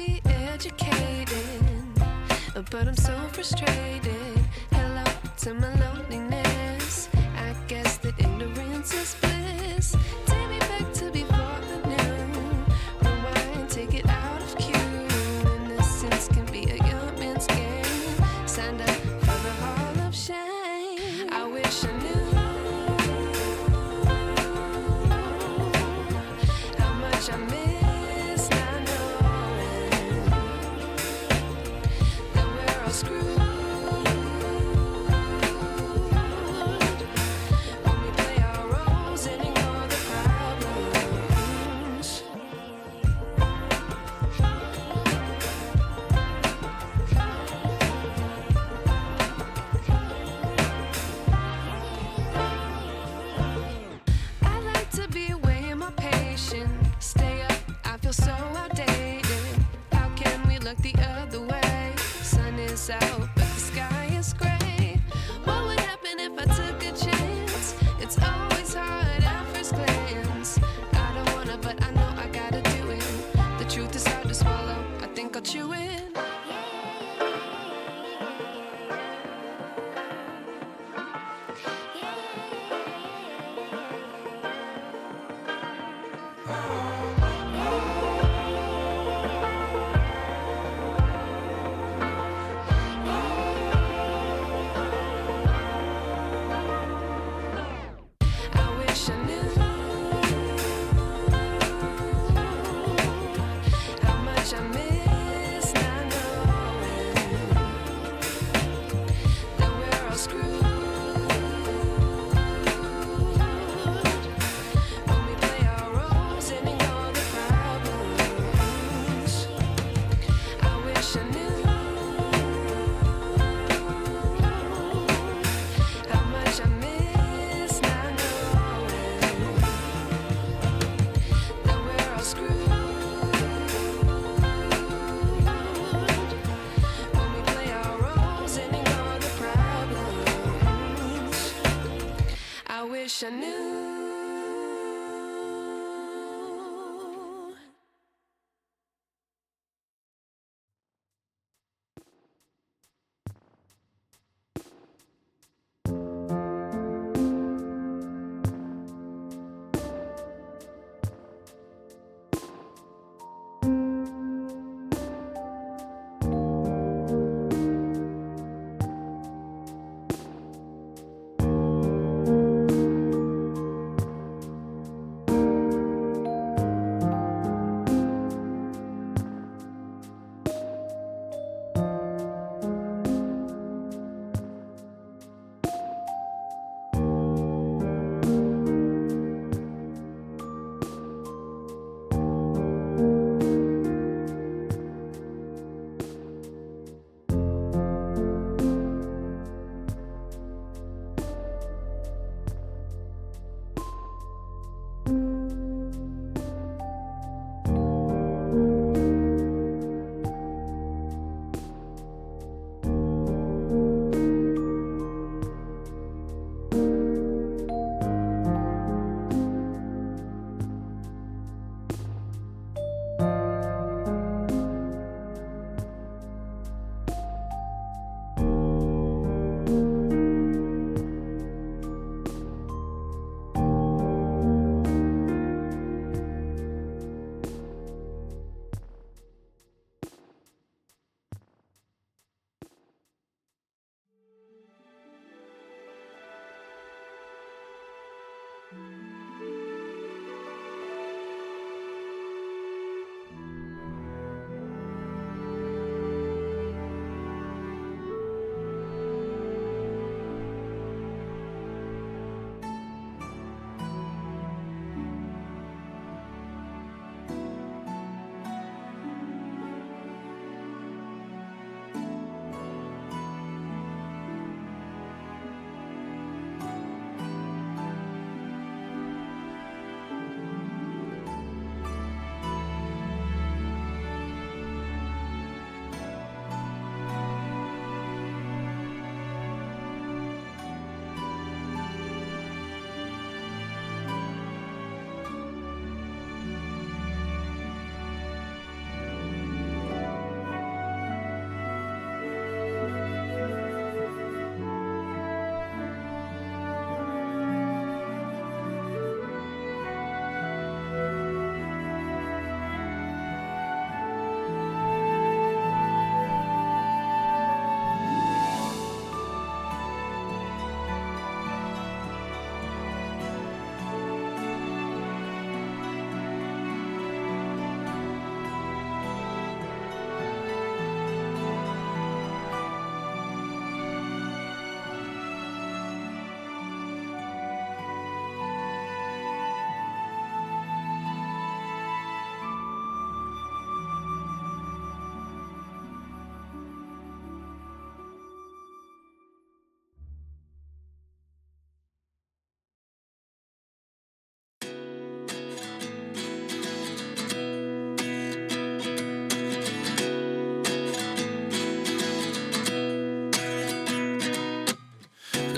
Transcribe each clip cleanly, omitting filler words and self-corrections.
be educated, but I'm so frustrated. Hello to my loneliness. I guess that ignorance is bliss. Take me back to before I knew. Rewind, take it out of cue. Innocence can be a young man's game. Signed up for the hall of shame. I wish I knew how much I miss not knowing that we're all screwed.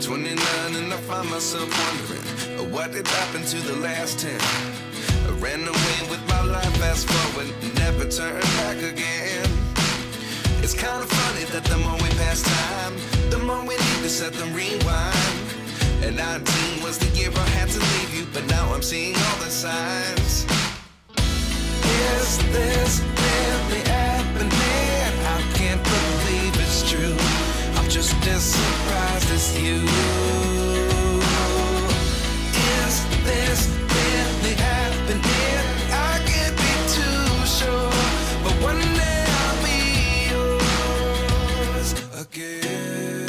29 and I find myself wondering, what did happen to the last 10? I ran away with my life, fast forward, never turn back again. It's kind of funny that the more we pass time, the more we need to set them rewind. And 19 was the year I had to leave you, but now I'm seeing all the signs. Is this really happening? I can't believe it's true. I'm just as surprised as you. Is this really happening? I can't be too sure, but one day I'll be yours again.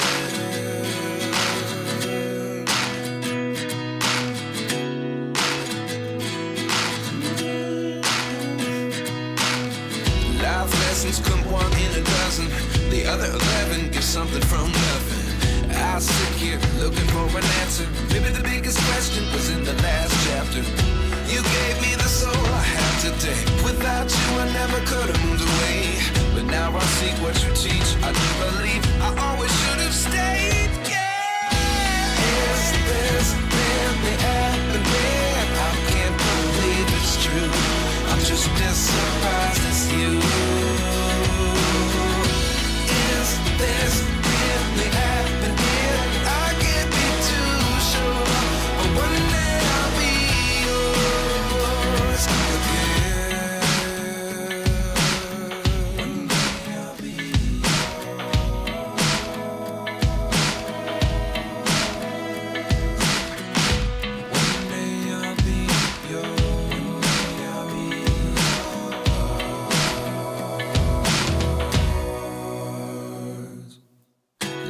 Life lessons come one in a dozen. The other 11 give something from nothing. I sit here looking for an answer. Maybe the biggest question was in the last chapter. You gave me the soul I have today. Without you I never could have moved away. But now I see what you teach. I do believe I always should have stayed. Yeah. Is this really happening? I can't believe it's true. I'm just as surprised as you. Is this really happening? I can't be too sure, but one day I'll be yours again. One day I'll be yours. One day I'll be yours.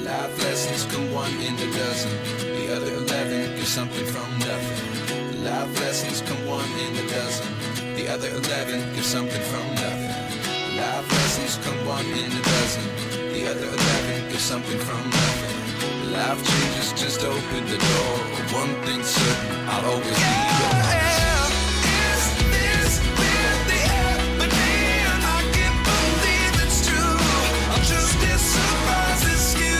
Life lessons come one in a dozen. The other 11 give something from nothing. Life lessons come one in a dozen. The other 11 give something from nothing. Life lessons come one in a dozen. The other 11 give something from nothing. Life changes just open the door. One thing's certain, I'll always be yours. Is this really happening? I can't believe it's true. I'm just as surprised as you.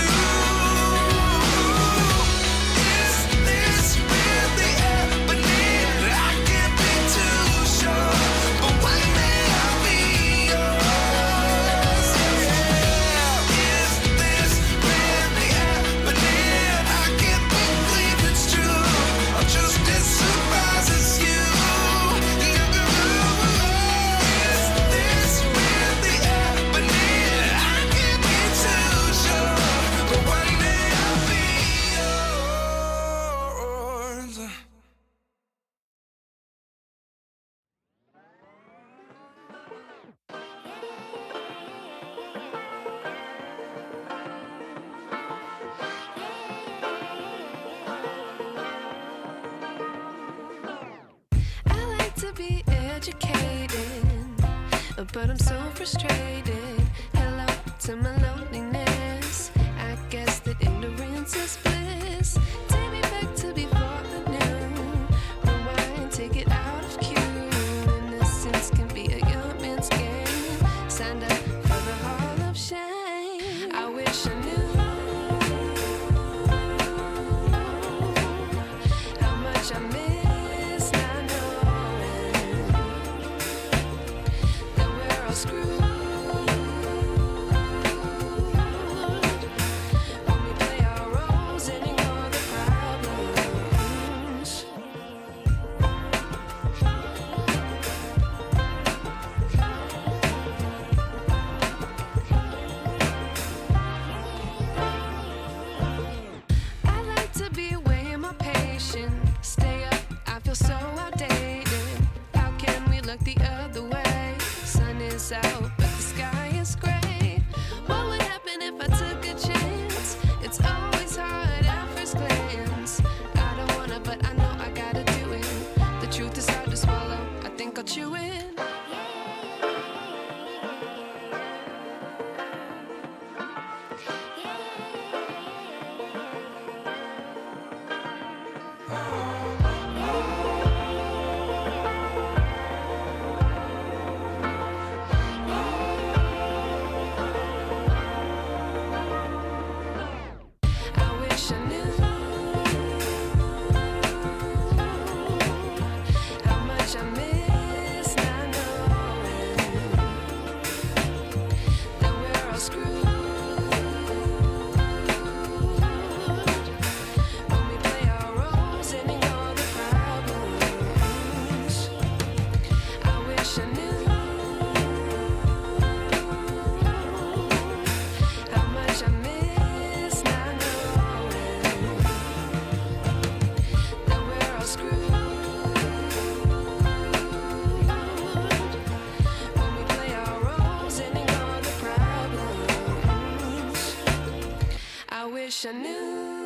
Is this really happening? I can't be too sure, but one day I'll be yours. Yeah. Is this really happening? I can't believe it's true. I'm just as surprised as you. Is this really happening? I can't be too sure, but one day I'll be yours. I like to be educated, but I'm so frustrated. Hello to my loneliness. I guess that ignorance is bliss. Take me back to before I knew. Rewind, take it out of cue. Innocence can be a young man's game. Signed up for the hall of shame. I wish I knew how much I miss not knowing that we're all screwed. wish I knew.